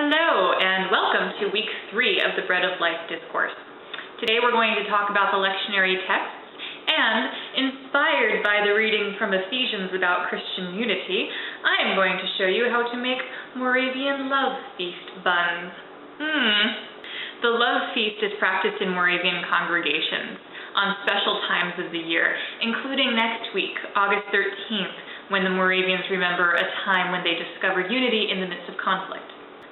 Hello, and welcome to week 3 of the Bread of Life Discourse. Today we're going to talk about the lectionary texts, and inspired by the reading from Ephesians about Christian unity, I am going to show you how to make Moravian Lovefeast buns. The Lovefeast is practiced in Moravian congregations on special times of the year, including next week, August 13th, when the Moravians remember a time when they discovered unity in the midst of conflict.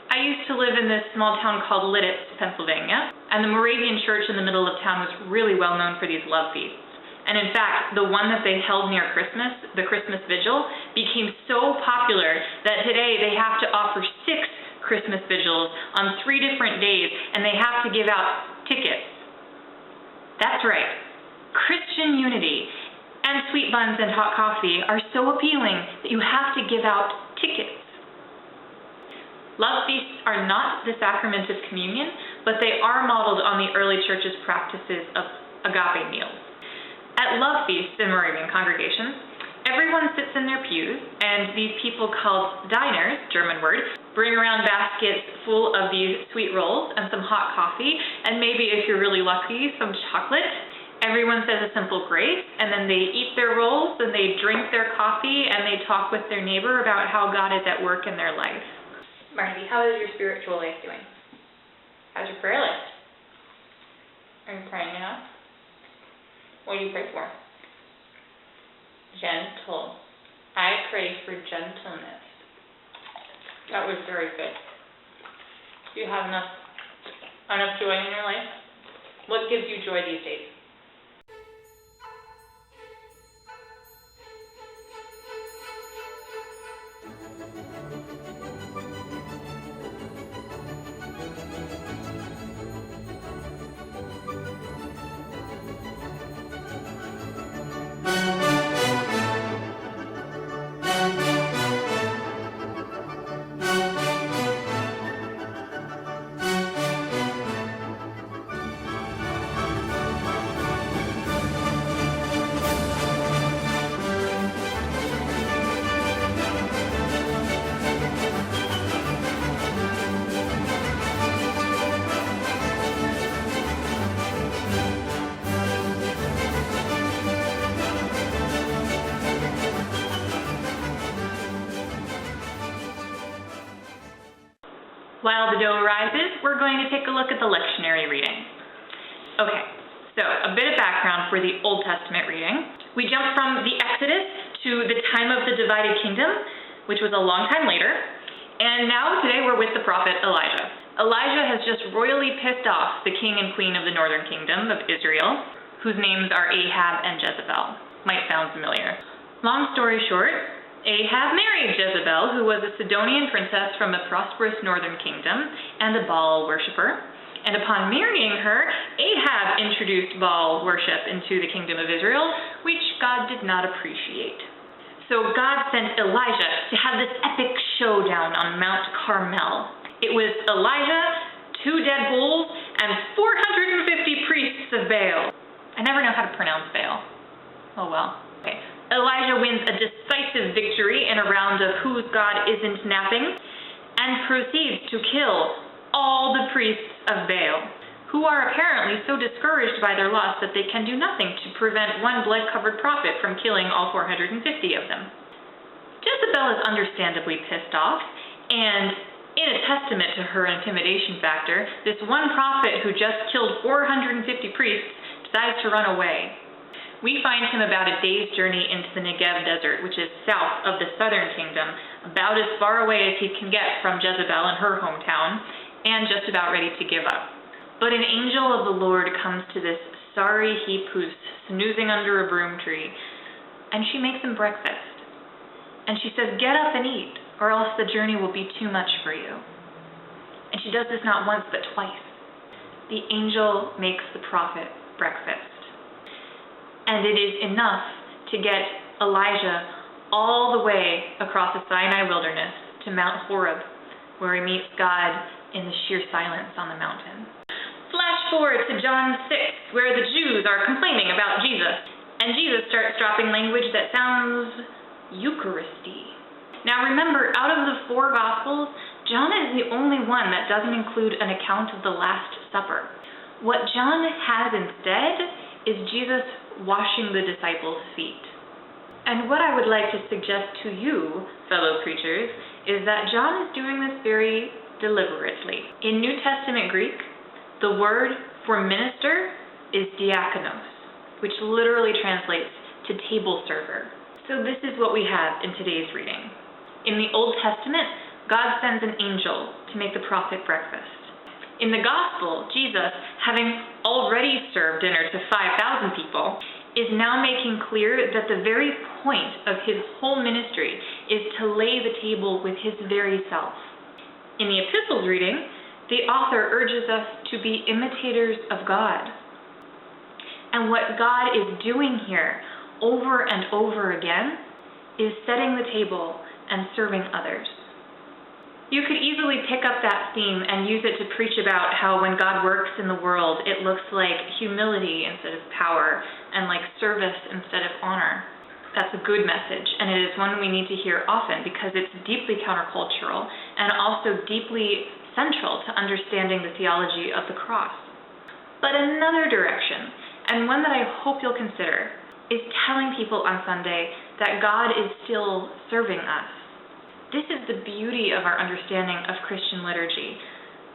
I used to live in this small town called Lititz, Pennsylvania, and the Moravian church in the middle of town was really well known for these love feasts. And in fact, the one that they held near Christmas, the Christmas Vigil, became so popular that today they have to offer 6 Christmas vigils on 3 different days, and they have to give out tickets. That's right. Christian unity and sweet buns and hot coffee are so appealing that you have to give out tickets. Love feasts are not the sacrament of communion, but they are modeled on the early church's practices of agape meals. At love feasts in Moravian congregations, everyone sits in their pews, and these people called diners, German word, bring around baskets full of these sweet rolls and some hot coffee, and maybe if you're really lucky, some chocolate. Everyone says a simple grace, and then they eat their rolls, and they drink their coffee, and they talk with their neighbor about how God is at work in their life. Marty, how is your spiritual life doing? How's your prayer life? Are you praying enough? What do you pray for? Gentle. I pray for gentleness. That was very good. Do you have enough joy in your life? What gives you joy these days? While the dough rises, we're going to take a look at the lectionary reading. Okay, so a bit of background for the Old Testament reading. We jump from the Exodus to the time of the divided kingdom, which was a long time later, and now today we're with the prophet Elijah. Elijah has just royally pissed off the king and queen of the northern kingdom of Israel, whose names are Ahab and Jezebel. Might sound familiar. Long story short, Ahab married Jezebel, who was a Sidonian princess from a prosperous northern kingdom and a Baal worshiper. And upon marrying her, Ahab introduced Baal worship into the kingdom of Israel, which God did not appreciate. So God sent Elijah to have this epic showdown on Mount Carmel. It was Elijah, 2 dead bulls, and 450 priests of Baal. I never know how to pronounce Baal. Oh well. Okay. Elijah wins a decisive victory in a round of whose God isn't napping, and proceeds to kill all the priests of Baal, who are apparently so discouraged by their loss that they can do nothing to prevent one blood-covered prophet from killing all 450 of them. Jezebel is understandably pissed off, and in a testament to her intimidation factor, this one prophet who just killed 450 priests decides to run away. We find him about a day's journey into the Negev desert, which is south of the southern kingdom, about as far away as he can get from Jezebel and her hometown, and just about ready to give up. But an angel of the Lord comes to this sorry heap who's snoozing under a broom tree, and she makes him breakfast. And she says, "Get up and eat, or else the journey will be too much for you." And she does this not once, but twice. The angel makes the prophet breakfast. And it is enough to get Elijah all the way across the Sinai wilderness to Mount Horeb, where he meets God in the sheer silence on the mountain. Flash forward to John 6, where the Jews are complaining about Jesus, and Jesus starts dropping language that sounds Eucharisty. Now remember, out of the 4 Gospels, John is the only one that doesn't include an account of the Last Supper. What John has instead is Jesus washing the disciples' feet. And what I would like to suggest to you, fellow preachers, is that John is doing this very deliberately. In New Testament Greek, the word for minister is diakonos, which literally translates to table server. So this is what we have in today's reading. In the Old Testament, God sends an angel to make the prophet breakfast. In the Gospel, Jesus, having already served dinner to 5,000 people, is now making clear that the very point of his whole ministry is to lay the table with his very self. In the epistles reading, the author urges us to be imitators of God. And what God is doing here, over and over again, is setting the table and serving others. You could easily pick up that theme and use it to preach about how when God works in the world, it looks like humility instead of power, and like service instead of honor. That's a good message, and it is one we need to hear often because it's deeply countercultural and also deeply central to understanding the theology of the cross. But another direction, and one that I hope you'll consider, is telling people on Sunday that God is still serving us. This is the beauty of our understanding of Christian liturgy.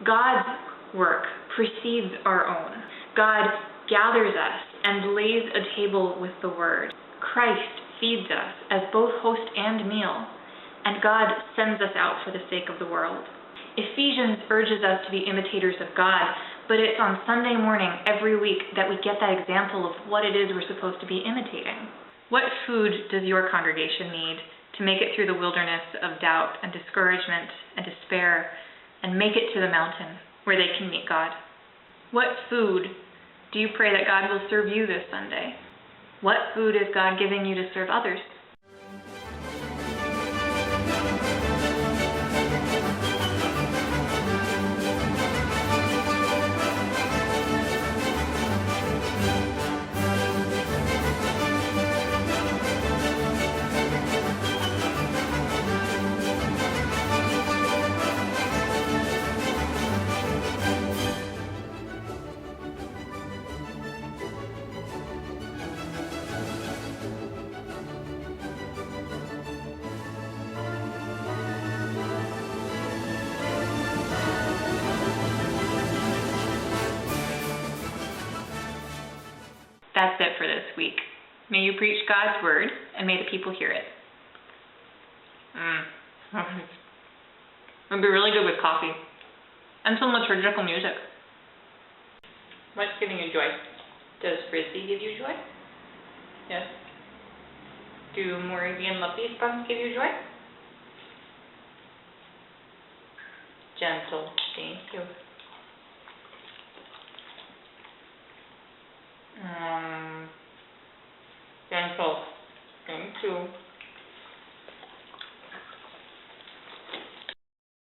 God's work precedes our own. God gathers us and lays a table with the Word. Christ feeds us as both host and meal, and God sends us out for the sake of the world. Ephesians urges us to be imitators of God, but it's on Sunday morning every week that we get that example of what it is we're supposed to be imitating. What food does your congregation need to make it through the wilderness of doubt and discouragement and despair and make it to the mountain where they can meet God? What food do you pray that God will serve you this Sunday? What food is God giving you to serve others? That's it for this week. May you preach God's word, and may the people hear it. It would be really good with coffee and some liturgical music. What's giving you joy? Does Frisbee give you joy? Yes. Do Moravian Lovefeast Buns give you joy? Gentle. Thank you. Gentle. Thank you.